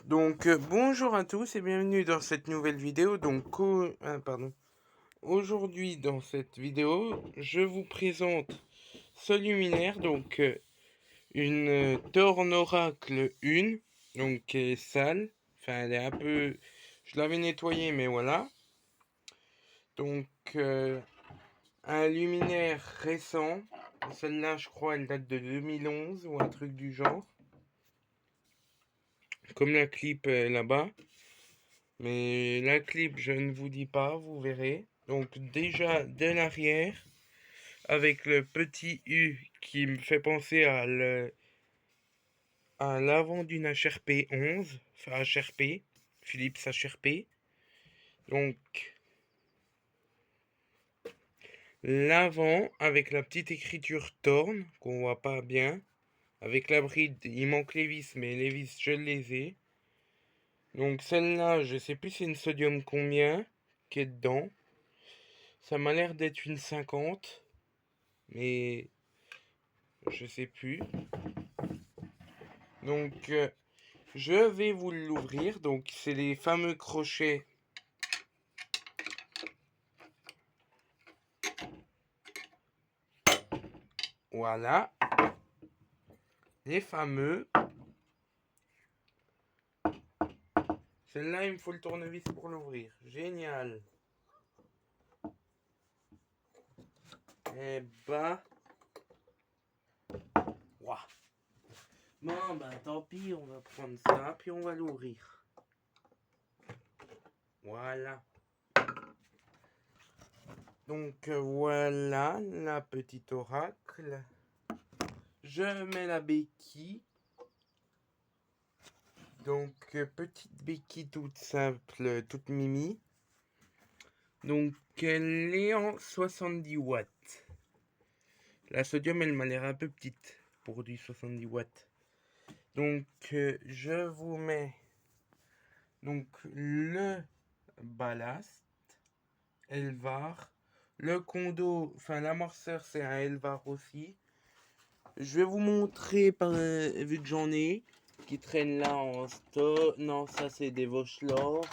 Donc bonjour à tous et bienvenue dans cette nouvelle vidéo. Donc aujourd'hui dans cette vidéo, je vous présente ce luminaire, donc une Thorn Oracle 1, donc qui est sale. Enfin, elle est un peu, je l'avais nettoyée, mais voilà. Donc un luminaire récent. Celle-là, je crois, elle date de 2011 ou un truc du genre. Comme la clip là-bas. Mais la clip, je ne vous dis pas, vous verrez. Donc déjà de l'arrière, avec le petit U qui me fait penser à l'avant d'une HRP 11, enfin HRP, Philips HRP. Donc l'avant avec la petite écriture Thorn, qu'on voit pas bien. Avec la bride, il manque les vis, mais les vis, je les ai. Donc celle-là, je sais plus c'est une sodium combien qui est dedans. Ça m'a l'air d'être une 50, mais je sais plus. Donc je vais vous l'ouvrir. Donc c'est les fameux crochets. Voilà. Les fameux. Celle-là, il me faut le tournevis pour l'ouvrir. Génial. Eh bah. Ouah. Bon, bah tant pis, on va prendre ça, puis on va l'ouvrir. Voilà. Donc voilà la petite oracle. Je mets la béquille. Donc petite béquille toute simple, toute mimi. Donc elle est en 70 watts. La sodium, elle m'a l'air un peu petite pour du 70 watts. Donc je vous mets donc le ballast, Elvar. Le condo, enfin l'amorceur, c'est un Elvar aussi. Je vais vous montrer, vu que j'en ai, qui traînent là en stock. Non, ça c'est des Vauchelor.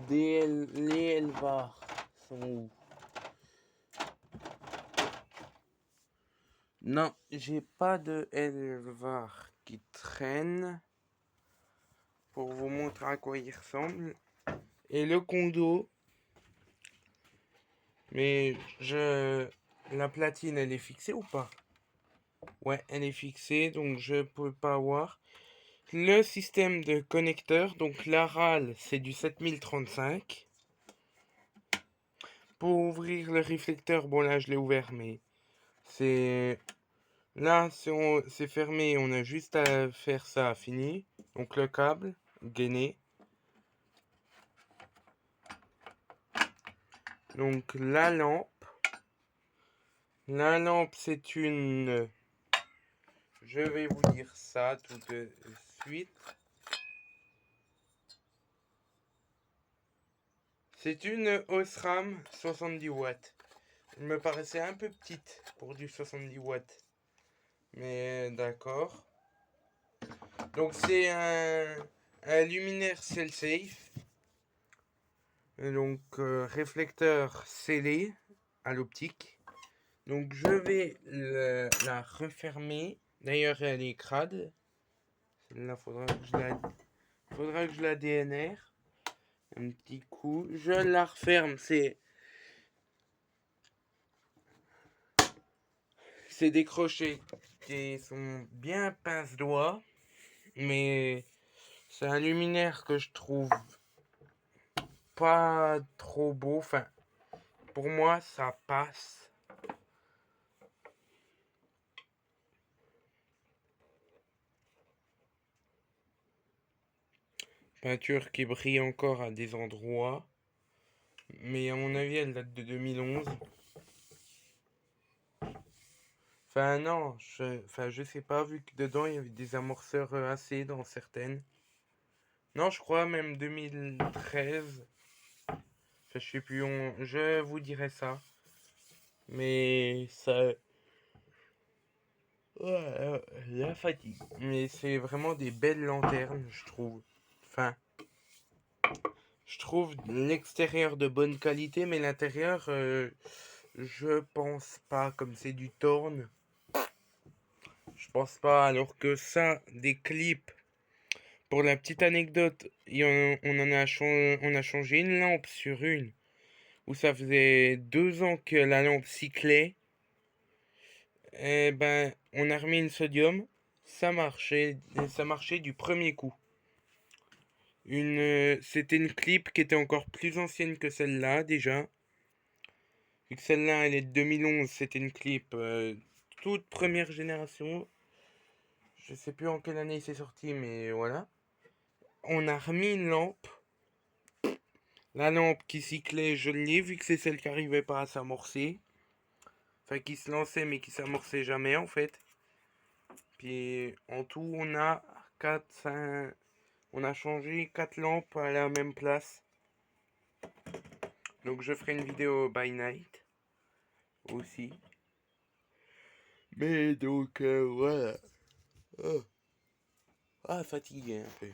Les Elvar sont où? Non, j'ai pas de Elvar qui traîne. Pour vous montrer à quoi il ressemble. Et le condo. Mais la platine, elle est fixée ou pas? Ouais, elle est fixée, donc je peux pas voir. Le système de connecteur, donc l'ARAL, c'est du 7035. Pour ouvrir le réflecteur, bon là je l'ai ouvert, mais c'est... Là, c'est fermé, on a juste à faire ça, fini. Donc le câble, gainé. Donc la lampe. La lampe, c'est une... Je vais vous dire ça tout de suite. C'est une Osram 70 watts. Elle me paraissait un peu petite pour du 70 watts. Mais d'accord. Donc c'est un luminaire cell-safe. Donc réflecteur scellé à l'optique. Donc je vais la refermer. D'ailleurs elle est crade. Celle-là faudra que je la DNR. Un petit coup. Je la referme. C'est des crochets qui sont bien pince-doigts. Mais c'est un luminaire que je trouve pas trop beau. Enfin, pour moi, ça passe. Peinture qui brille encore à des endroits. Mais à mon avis, elle date de 2011. Enfin, non, je sais pas, vu que dedans, il y avait des amorceurs AC dans certaines. Non, je crois même 2013. Enfin, je sais plus, je vous dirai ça. Mais ça... La fatigue. Mais c'est vraiment des belles lanternes, je trouve. Enfin, je trouve l'extérieur de bonne qualité, mais l'intérieur, je pense pas, comme c'est du Thorn. Je pense pas, alors que ça, des clips. Pour la petite anecdote, on a changé une lampe sur une, où ça faisait 2 ans que la lampe cyclait. Eh ben, on a remis une sodium, ça marchait du premier coup. C'était une clip qui était encore plus ancienne que celle-là déjà. Vu que celle-là, elle est de 2011, c'était une clip toute première génération. Je sais plus en quelle année c'est sorti, mais voilà. On a remis une lampe. La lampe qui cyclait, je l'ai vu que c'est celle qui arrivait pas à s'amorcer. Enfin, qui se lançait mais qui s'amorçait jamais en fait. Puis en tout, on a 4, 5. On a changé 4 lampes à la même place. Donc je ferai une vidéo by night aussi. Mais donc voilà. Oh. Ah, fatigué un peu.